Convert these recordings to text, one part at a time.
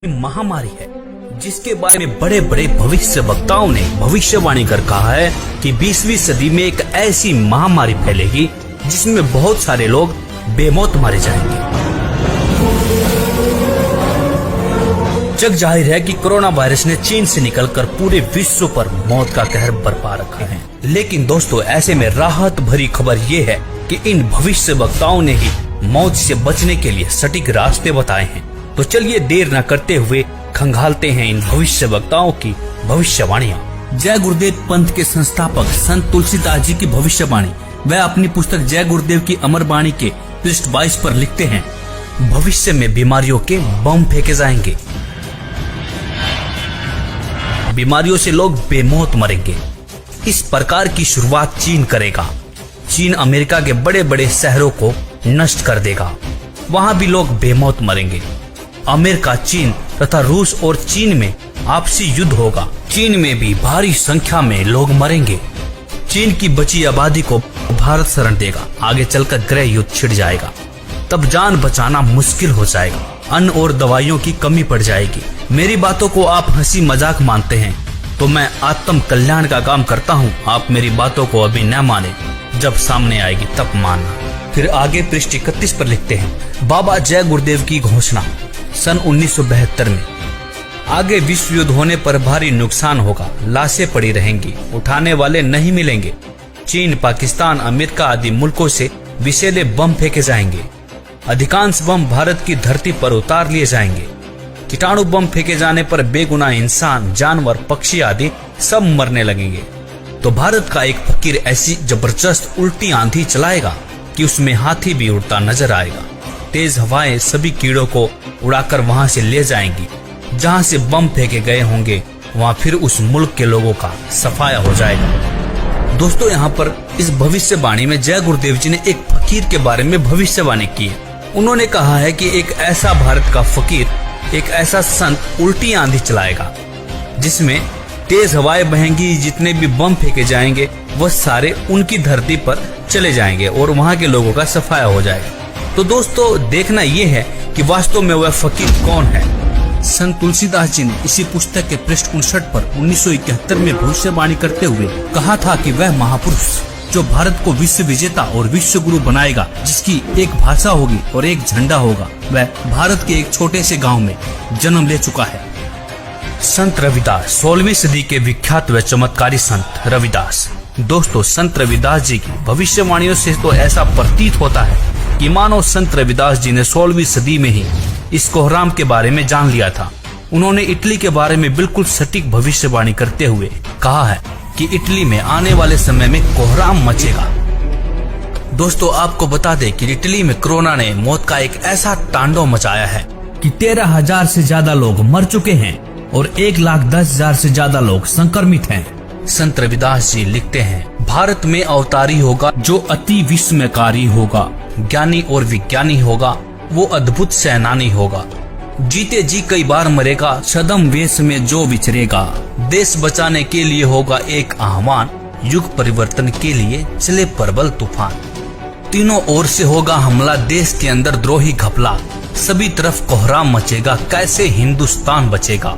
महामारी है जिसके बारे में बड़े बड़े भविष्य वक्ताओं ने भविष्यवाणी कर कहा है कि 20वीं सदी में एक ऐसी महामारी फैलेगी जिसमें बहुत सारे लोग बेमौत मारे जाएंगे। जग जाहिर है कि कोरोना वायरस ने चीन से निकलकर पूरे विश्व पर मौत का कहर बरपा रखा है। लेकिन दोस्तों, ऐसे में राहत भरी खबर ये है कि इन भविष्य वक्ताओं ने ही मौत से बचने के लिए सटीक रास्ते बताए हैं। तो चलिए देर न करते हुए खंगालते हैं इन भविष्य वक्ताओं की भविष्यवाणियाँ। जय गुरुदेव पंथ के संस्थापक संत तुलसीदास जी की भविष्यवाणी वह अपनी पुस्तक जय गुरुदेव की अमर वाणी के पृष्ठ 22 पर लिखते हैं, भविष्य में बीमारियों के बम फेंके जाएंगे, बीमारियों से लोग बेमौत मरेंगे। इस प्रकार की शुरुआत चीन करेगा। चीन अमेरिका के बड़े बड़े शहरों को नष्ट कर देगा, वहां भी लोग बेमौत मरेंगे। अमेरिका, चीन तथा रूस और चीन में आपसी युद्ध होगा। चीन में भी भारी संख्या में लोग मरेंगे। चीन की बची आबादी को भारत शरण देगा। आगे चलकर गृह युद्ध छिड़ जाएगा, तब जान बचाना मुश्किल हो जाएगा। अन्न और दवाइयों की कमी पड़ जाएगी। मेरी बातों को आप हंसी मजाक मानते हैं तो मैं आत्म कल्याण का काम करता हूँ। आप मेरी बातों को अभी न माने, जब सामने आएगी तब मानना। फिर आगे पृष्ठ 31 पर लिखते हैं, बाबा जय गुरुदेव की घोषणा सन 1972 में, आगे विश्व युद्ध होने पर भारी नुकसान होगा, लाशें पड़ी रहेंगी, उठाने वाले नहीं मिलेंगे। चीन, पाकिस्तान, अमेरिका आदि मुल्कों से विषैले बम फेंके जाएंगे। अधिकांश बम भारत की धरती पर उतार लिए जाएंगे। कीटाणु बम फेंके जाने पर बेगुनाह इंसान, जानवर, पक्षी आदि सब मरने लगेंगे। तो भारत का एक फकीर ऐसी जबरदस्त उल्टी आंधी चलाएगा कि उसमें हाथी भी उड़ता नजर आएगा। तेज हवाएं सभी कीड़ों को उड़ाकर वहां से ले जाएंगी। जहां से बम फेंके गए होंगे वहां फिर उस मुल्क के लोगों का सफाया हो जाएगा। दोस्तों, यहाँ पर इस भविष्यवाणी में जय गुरुदेव जी ने एक फकीर के बारे में भविष्यवाणी की है। उन्होंने कहा है कि एक ऐसा भारत का फकीर, एक ऐसा संत उल्टी आंधी चलाएगा जिसमें तेज हवाएं बहेंगी। जितने भी बम फेंके जाएंगे वह सारे उनकी धरती पर चले जाएंगे और वहां के लोगों का सफाया हो जाएगा। तो दोस्तों, देखना यह है कि वास्तव में वह फकीर कौन है। संत तुलसीदास जी ने इसी पुस्तक के पृष्ठ 59 पर 1971 में भविष्यवाणी करते हुए कहा था कि वह महापुरुष जो भारत को विश्व विजेता और विश्व गुरु बनाएगा, जिसकी एक भाषा होगी और एक झंडा होगा, वह भारत के एक छोटे से गांव में जन्म ले चुका है। संत रविदास, 16वीं सदी के विख्यात व चमत्कारी संत रविदास। दोस्तों, संत रविदास जी की भविष्यवाणियों से तो ऐसा प्रतीत होता है कि मानो संत रविदास जी ने 16वीं सदी में ही इस कोहराम के बारे में जान लिया था। उन्होंने इटली के बारे में बिल्कुल सटीक भविष्यवाणी करते हुए कहा है कि इटली में आने वाले समय में कोहराम मचेगा। दोस्तों, आपको बता दें कि इटली में कोरोना ने मौत का एक ऐसा तांडव मचाया है कि 13,000 से ज्यादा लोग मर चुके हैं और 1,10,000 से ज्यादा लोग संक्रमित हैं। संत रविदास जी लिखते हैं, भारत में अवतारी होगा जो अति विस्मयकारी होगा, ज्ञानी और विज्ञानी होगा, वो अद्भुत सेनानी होगा, जीते जी कई बार मरेगा, छद्म वेश में जो विचरेगा, देश बचाने के लिए होगा एक आह्वान, युग परिवर्तन के लिए चले प्रबल तूफान, तीनों ओर से होगा हमला, देश के अंदर द्रोही घपला, सभी तरफ कोहराम मचेगा, कैसे हिंदुस्तान बचेगा,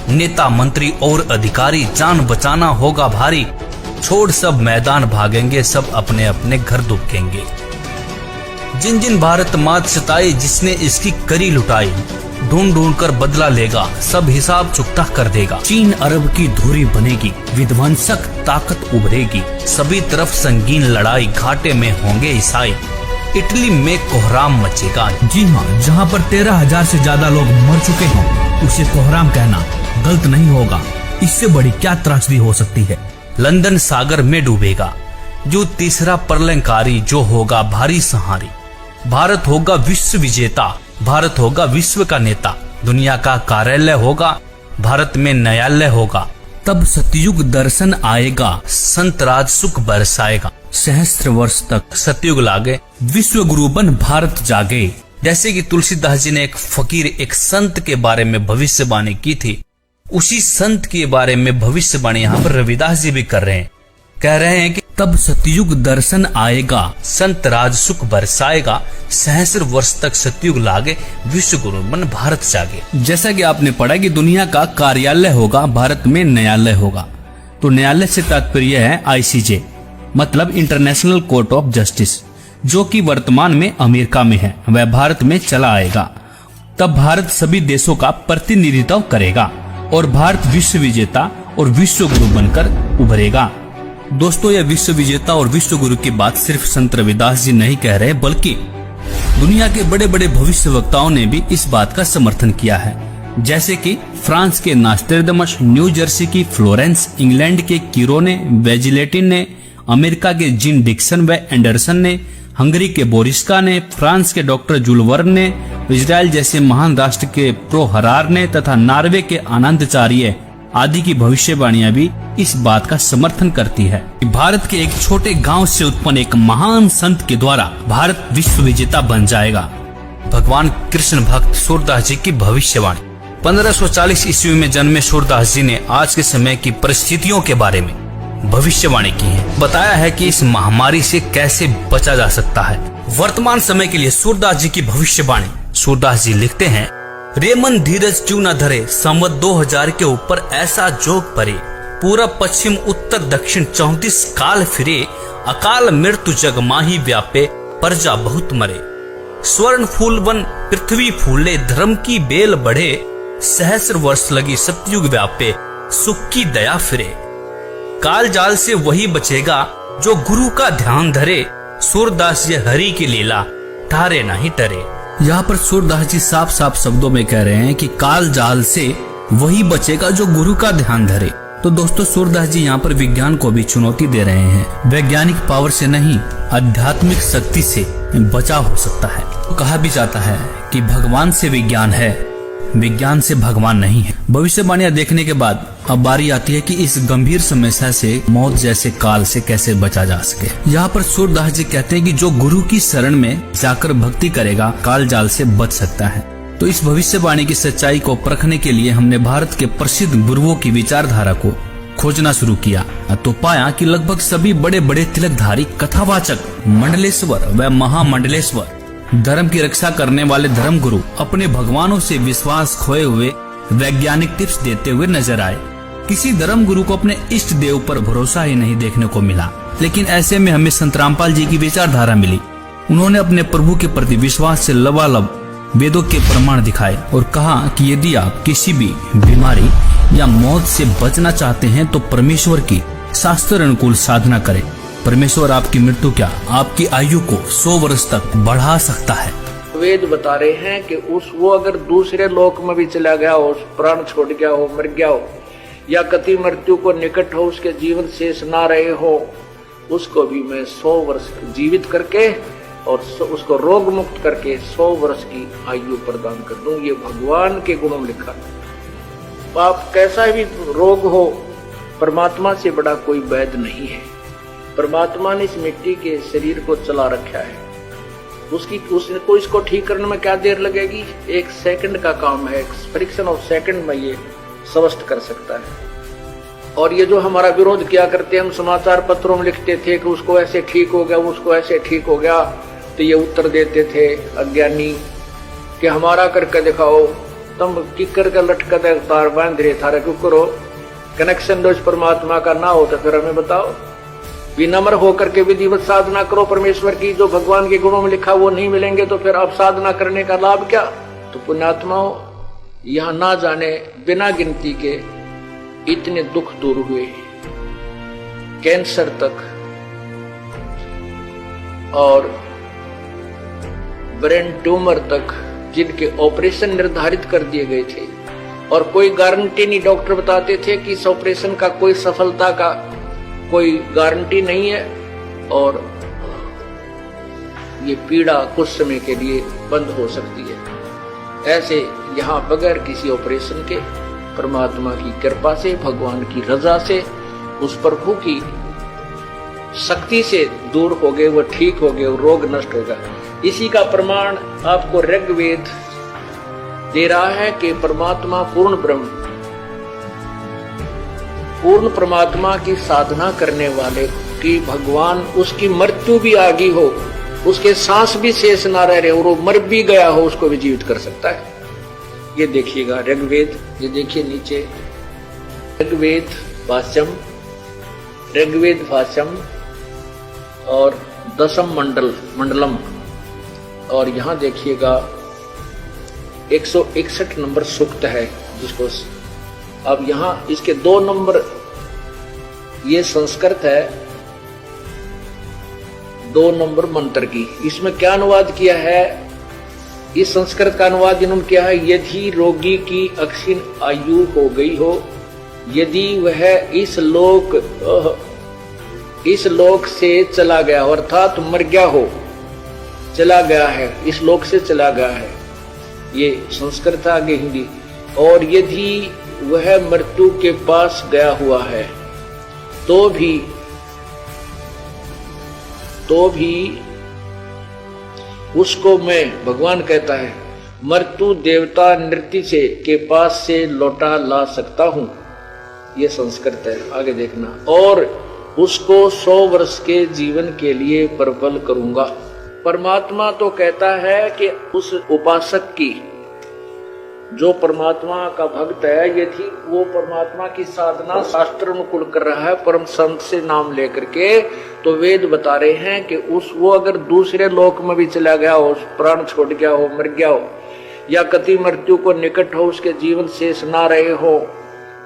नेता मंत्री और अधिकारी जान बचाना होगा भारी, छोड़ सब मैदान भागेंगे, सब अपने अपने घर दुबकेंगे। जिन जिन भारत मात सताई, जिसने इसकी करी लुटाई, ढूंढ ढूंढ कर बदला लेगा, सब हिसाब चुकता कर देगा। चीन अरब की धुरी बनेगी, विध्वंसक ताकत उभरेगी, सभी तरफ संगीन लड़ाई, घाटे में होंगे ईसाई, इटली में कोहराम मचेगा। जी हाँ, जहाँ पर 13,000 से ज्यादा लोग मर चुके हों उसे कोहराम कहना गलत नहीं होगा। इससे बड़ी क्या त्रासदी हो सकती है। लंदन सागर में डूबेगा, जो तीसरा प्रलयंकारी, जो होगा भारी सहारी, भारत होगा विश्व विजेता, भारत होगा विश्व का नेता, दुनिया का कार्यालय होगा, भारत में न्यायालय होगा, तब सतयुग दर्शन आएगा, संत राज सुख बरसाएगा, सहस्त्र वर्ष तक सतयुग लागे, विश्व गुरु बन भारत जागे। जैसे कि तुलसीदास जी ने एक फकीर, एक संत के बारे में भविष्यवाणी की थी, उसी संत के बारे में भविष्यवाणी यहाँ पर रविदास जी भी कर रहे हैं। कह रहे हैं कि तब सतयुग दर्शन आएगा, संत राज सुख बरसाएगा, सहस्र वर्ष तक सतयुग लागे, विश्व गुरु मन भारत जागे। जैसा कि आपने पढ़ा कि दुनिया का कार्यालय होगा, भारत में न्यायालय होगा। तो न्यायालय से तात्पर्य है ICJ, मतलब इंटरनेशनल कोर्ट ऑफ जस्टिस, जो कि वर्तमान में अमेरिका में है, वह भारत में चला आएगा। तब भारत सभी देशों का प्रतिनिधित्व करेगा और भारत विश्व विजेता और विश्व गुरु बनकर उभरेगा। दोस्तों, यह विश्व विजेता और विश्व गुरु की बात सिर्फ संत रविदास जी नहीं कह रहे, बल्कि दुनिया के बड़े बड़े भविष्यवक्ताओं ने भी इस बात का समर्थन किया है। जैसे कि फ्रांस के नास्ट्रेडमस, न्यू जर्सी की फ्लोरेंस, इंग्लैंड के कीरोने, वेजिलेटिन ने, अमेरिका के जिन डिक्सन व एंडरसन ने, हंगरी के बोरिस्का ने, फ्रांस के डॉक्टर जुल वर्न ने, इजराइल जैसे महान राष्ट्र के प्रो हरार ने तथा नॉर्वे के आनंदाचार्य आदि की भविष्यवाणियां भी इस बात का समर्थन करती है कि भारत के एक छोटे गांव से उत्पन्न एक महान संत के द्वारा भारत विश्व विजेता बन जाएगा। भगवान कृष्ण भक्त सूरदास जी की भविष्यवाणी। 1540 ईस्वी में जन्मे सूरदास जी ने आज के समय की परिस्थितियों के बारे में भविष्यवाणी की है। बताया है कि इस महामारी से कैसे बचा जा सकता है। वर्तमान समय के लिए सूरदास जी की भविष्यवाणी। सूरदास जी लिखते हैं, रे मन धीरज क्यों न धरे, संवत 2000 के ऊपर ऐसा जोग परे, पूरब पश्चिम उत्तर दक्षिण 34 काल फिरे, अकाल मृत्यु जग माही व्यापे, प्रजा बहुत मरे। स्वर्ण फूल वन पृथ्वी फूले, धर्म की बेल बढ़े, सहस्र वर्ष लगी सतयुग व्यापे, सुख की दया फिरे। काल जाल से वही बचेगा जो गुरु का ध्यान धरे, सूरदास ये हरि की लीला तारे नहीं टरे। यहाँ पर सूरदास जी साफ साफ शब्दों में कह रहे हैं कि काल जाल से वही बचेगा जो गुरु का ध्यान धरे। तो दोस्तों, सूरदास जी यहाँ पर विज्ञान को भी चुनौती दे रहे हैं। वैज्ञानिक पावर से नहीं, आध्यात्मिक शक्ति से बचाव हो सकता है। तो कहा भी जाता है कि भगवान से विज्ञान है, विज्ञान से भगवान नहीं है। भविष्यवाणियां देखने के बाद अब बारी आती है कि इस गंभीर समस्या से, मौत जैसे काल से कैसे बचा जा सके। यहाँ पर सूरदास जी कहते हैं कि जो गुरु की शरण में जाकर भक्ति करेगा, काल जाल से बच सकता है। तो इस भविष्यवाणी की सच्चाई को परखने के लिए हमने भारत के प्रसिद्ध गुरुओं की विचारधारा को खोजना शुरू किया, तो पाया कि लगभग सभी बड़े बड़े तिलकधारी, कथावाचक, मंडलेश्वर व महामंडलेश्वर, धर्म की रक्षा करने वाले धर्म गुरु अपने भगवानों से विश्वास खोए हुए वैज्ञानिक टिप्स देते हुए नजर आए। किसी धर्म गुरु को अपने इष्ट देव पर भरोसा ही नहीं देखने को मिला। लेकिन ऐसे में हमें संत रामपाल जी की विचारधारा मिली। उन्होंने अपने प्रभु के प्रति विश्वास से लबालब वेदों के प्रमाण दिखाए और कहा कि यदि आप किसी भी बीमारी या मौत से बचना चाहते हैं तो परमेश्वर की शास्त्र अनुकूल साधना करें। परमेश्वर आपकी मृत्यु क्या, आपकी आयु को 100 वर्ष तक बढ़ा सकता है। वेद बता रहे हैं कि वो अगर दूसरे लोक में भी चला गया हो, प्राण छोड़ गया हो, मर गया हो, या कति मृत्यु को निकट हो, उसके जीवन शेष ना रहे हो, उसको भी मैं 100 वर्ष जीवित करके और उसको रोग मुक्त करके 100 वर्ष की आयु प्रदान कर दूं। ये भगवान के गुणों में लिखा। आप कैसा भी रोग हो, परमात्मा से बड़ा कोई वैद्य नहीं है। परमात्मा ने इस मिट्टी के शरीर को चला रखा है। उसको इसको ठीक करने में क्या देर लगेगी? 1 सेकंड का काम है। फ्रिक्शन ऑफ सेकंड में ये स्वस्थ कर सकता है। और ये जो हमारा विरोध किया करते, हम समाचार पत्रों में लिखते थे कि उसको ऐसे ठीक हो गया, उसको ऐसे ठीक हो गया, तो ये उत्तर देते थे अज्ञानी कि हमारा करके दिखाओ, तुम किकर का लटका तार बांध रहे थारा क्यों करो, कनेक्शन दो परमात्मा का ना हो तो फिर हमें बताओ। विनम्र होकर के विधिवत साधना करो परमेश्वर की। जो भगवान के गुणों में लिखा वो नहीं मिलेंगे तो फिर आप साधना करने का लाभ क्या? तो पुण्यात्माओं, यहाँ ना जाने बिना गिनती के इतने दुख दूर हुए, कैंसर तक और ब्रेन ट्यूमर तक, जिनके ऑपरेशन निर्धारित कर दिए गए थे और कोई गारंटी नहीं। डॉक्टर बताते थे कि इस ऑपरेशन का कोई सफलता का कोई गारंटी नहीं है और ये पीड़ा कुछ समय के लिए बंद हो सकती है। ऐसे यहाँ बगैर किसी ऑपरेशन के, परमात्मा की कृपा से, भगवान की रजा से, उस प्रभु की शक्ति से दूर हो गए, वो ठीक हो गए, वो रोग नष्ट होगा। इसी का प्रमाण आपको ऋग्वेद दे रहा है कि परमात्मा पूर्ण ब्रह्म, पूर्ण परमात्मा की साधना करने वाले कि भगवान उसकी मृत्यु भी आ गई हो, उसके सांस भी शेष ना रह रहे और वो मर भी गया हो, उसको भी जीवित कर सकता है। ये देखिएगा ऋग्वेद, ये देखिए नीचे ऋग्वेद भाष्यम और दशम मंडलम, और यहाँ देखिएगा 161 नंबर सूक्त है जिसको, अब यहाँ इसके 2 नंबर, ये संस्कृत है 2 नंबर मंत्र की, इसमें क्या अनुवाद किया है, इस संस्कृत का अनुवाद इन्होंने किया है, यदि रोगी की अक्षीण आयु हो गई हो, यदि वह इस लोक से चला गया, अर्थात मर गया हो, चला गया है, इस लोक से चला गया है, ये संस्कृत आगे हिंदी, और यदि वह मृत्यु के पास गया हुआ है तो भी उसको मैं, भगवान कहता है, मृत्यु देवता नृत्य से के पास से लौटा ला सकता हूं, ये संस्कृत है, आगे देखना, और उसको 100 वर्ष के जीवन के लिए प्रबल करूंगा। परमात्मा तो कहता है कि उस उपासक की, जो परमात्मा का भक्त है, यदि वो परमात्मा की साधना शास्त्र अनुकूल कर रहा है, परम संत से नाम लेकर के, तो वेद बता रहे हैं कि वो अगर दूसरे लोक में भी चला गया हो, प्राण छोड़ गया हो, मर गया हो, या कति मृत्यु को निकट हो, उसके जीवन शेष ना रहे हो,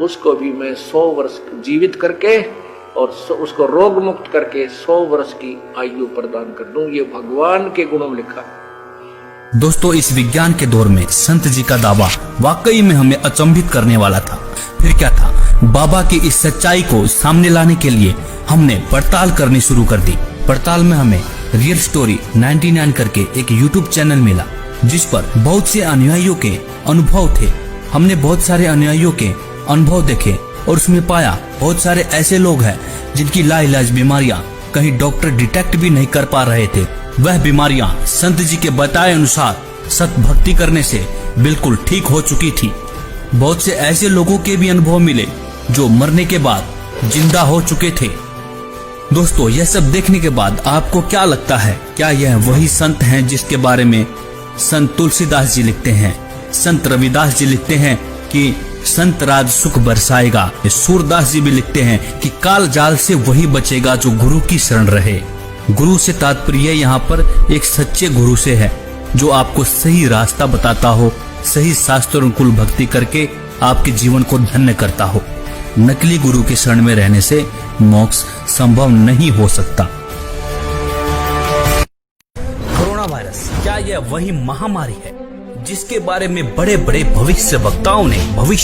उसको भी मैं 100 वर्ष जीवित करके और उसको रोग मुक्त करके 100 वर्ष की आयु प्रदान कर दूं। ये भगवान के गुणों में लिखा है। दोस्तों, इस विज्ञान के दौर में संत जी का दावा वाकई में हमें अचंभित करने वाला था। फिर क्या था, बाबा की इस सच्चाई को सामने लाने के लिए हमने पड़ताल करनी शुरू कर दी। पड़ताल में हमें रियल स्टोरी 99 करके एक YouTube चैनल मिला, जिस पर बहुत से अनुयायियों के अनुभव थे। हमने बहुत सारे अनुयायियों के अनुभव देखे और उसमें पाया बहुत सारे ऐसे लोग हैं जिनकी लाइलाज बीमारियां कहीं डॉक्टर डिटेक्ट भी नहीं कर पा रहे थे। वह बीमारियां संत जी के बताए अनुसार सत भक्ति करने से बिल्कुल ठीक हो चुकी थी। बहुत से ऐसे लोगों के भी अनुभव मिले जो मरने के बाद जिंदा हो चुके थे। दोस्तों, यह सब देखने के बाद आपको क्या लगता है, क्या यह वही संत हैं जिसके बारे में संत तुलसीदास जी लिखते हैं, संत रविदास जी लिखते हैं कि संत राज सुख बरसाएगा? सूरदास जी भी लिखते हैं कि काल जाल से वही बचेगा जो गुरु की शरण रहे। गुरु से तात्पर्य यहाँ पर एक सच्चे गुरु से है, जो आपको सही रास्ता बताता हो, सही शास्त्र अनुकूल भक्ति करके आपके जीवन को धन्य करता हो। नकली गुरु के शरण में रहने से मोक्ष संभव नहीं हो सकता। कोरोना वायरस, क्या यह वही महामारी है जिसके बारे में बड़े बड़े भविष्य वक्ताओं ने भविष्य